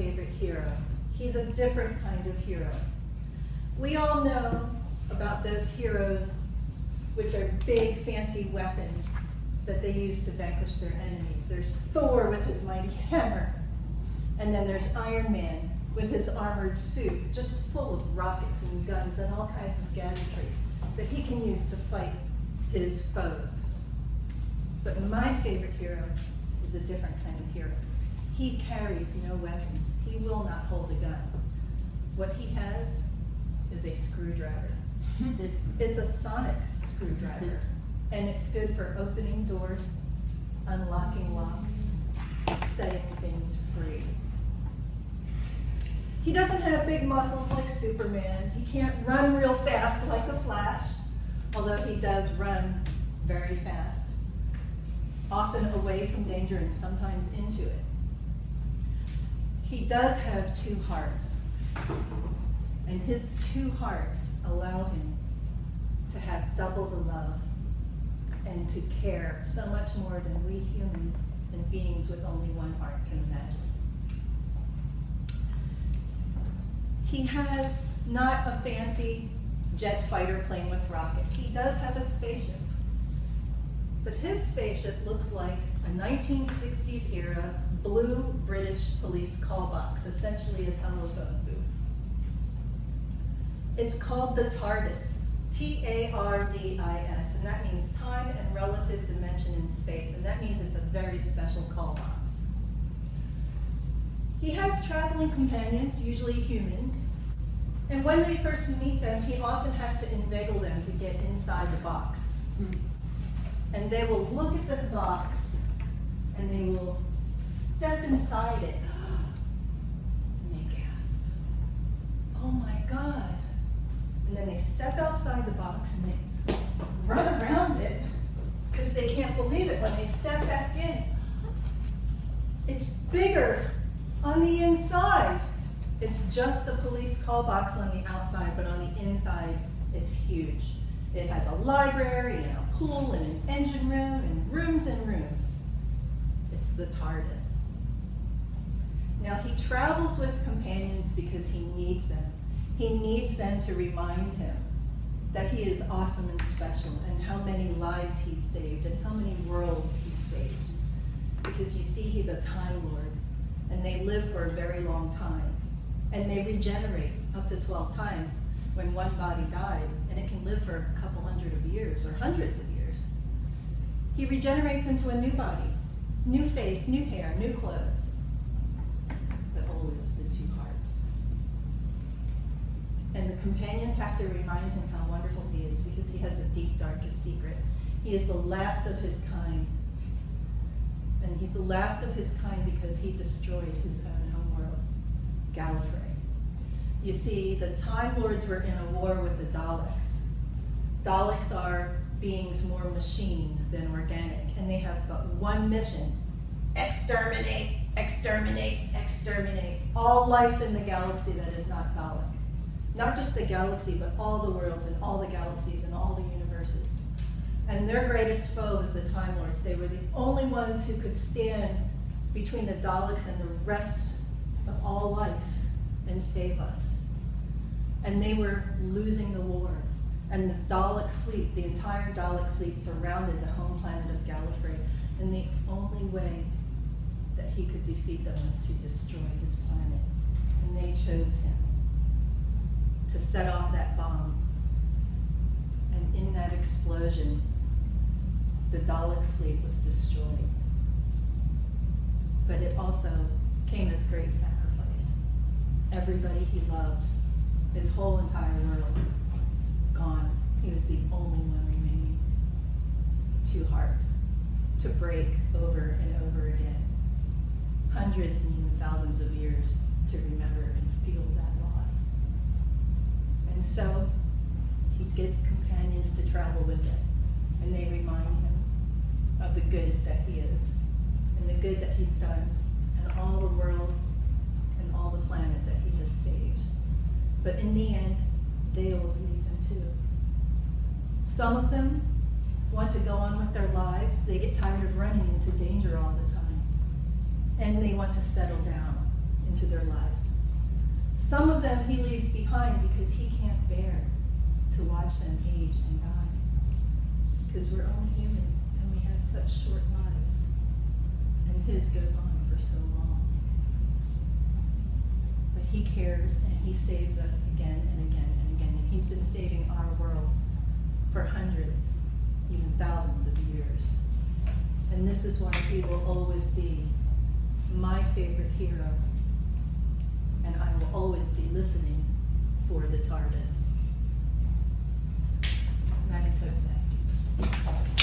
favorite hero. He's a different kind of hero. We all know about those heroes with their big fancy weapons that they use to vanquish their enemies. There's Thor with his mighty hammer. And then there's Iron Man with his armored suit, just full of rockets and guns and all kinds of gadgetry that he can use to fight his foes. But my favorite hero is a different kind of hero. He carries no weapons. He will not hold a gun. What he has is a screwdriver. It's a sonic screwdriver, and it's good for opening doors, unlocking locks, and setting things free. He doesn't have big muscles like Superman. He can't run real fast like the Flash, although he does run very fast, often away from danger and sometimes into it. He does have two hearts, and his two hearts allow him to have double the love and to care so much more than we humans and beings with only one heart can imagine. He has not a fancy jet fighter plane with rockets. He does have a spaceship. But his spaceship looks like a 1960s era blue British police call box, essentially a telephone booth. It's called the TARDIS, T-A-R-D-I-S, and that means time and relative dimension in space, and that means it's a very special call box. He has traveling companions, usually humans, and when they first meet them, he often has to inveigle them to get inside the box. And they will look at this box, and they will step inside it, and they gasp, "Oh my God." And then they step outside the box, and they run around it, because they can't believe it when they step back in. It's bigger on the inside. It's just a police call box on the outside, but on the inside, it's huge. It has a library and a pool and an engine room and rooms and rooms. It's the TARDIS. Now he travels with companions because he needs them. He needs them to remind him that he is awesome and special and how many lives he's saved and how many worlds he's saved. Because you see, he's a Time Lord, and they live for a very long time. And they regenerate up to 12 times when one body dies, and it can live for a couple hundred of years or hundreds of years. He regenerates into a new body, new face, new hair, new clothes, but always the two hearts. And the companions have to remind him how wonderful he is because he has a deep, darkest secret. He is the last of his kind. And he's the last of his kind because he destroyed his own homeworld, Gallifrey. You see, the Time Lords were in a war with the Daleks. Daleks are beings more machine than organic, and they have but one mission: exterminate, exterminate, exterminate all life in the galaxy that is not Dalek. Not just the galaxy, but all the worlds and all the galaxies and all the universes. And their greatest foe was the Time Lords. They were the only ones who could stand between the Daleks and the rest of all life and save us. And they were losing the war. And the Dalek fleet, the entire Dalek fleet, surrounded the home planet of Gallifrey. And the only way that he could defeat them was to destroy his planet. And they chose him to set off that bomb. And in that explosion, the Dalek fleet was destroyed. But it also came as great sacrifice. Everybody he loved, his whole entire world, gone. He was the only one remaining. Two hearts to break over and over again. Hundreds and even thousands of years to remember and feel that loss. And so he gets companions to travel with him, and they remind him of the good that he is, and the good that he's done, and all the worlds and all the planets that he has saved. But in the end, they always leave him too. Some of them want to go on with their lives. They get tired of running into danger all the time, and they want to settle down. into their lives. Some of them he leaves behind because he can't bear to watch them age and die. Because we're only human and we have such short lives. And his goes on for so long. But he cares and he saves us again and again and again. And he's been saving our world for hundreds, even thousands of years. And this is why he will always be my favorite hero. And I will always be listening for the TARDIS. Meilani Toastmasters.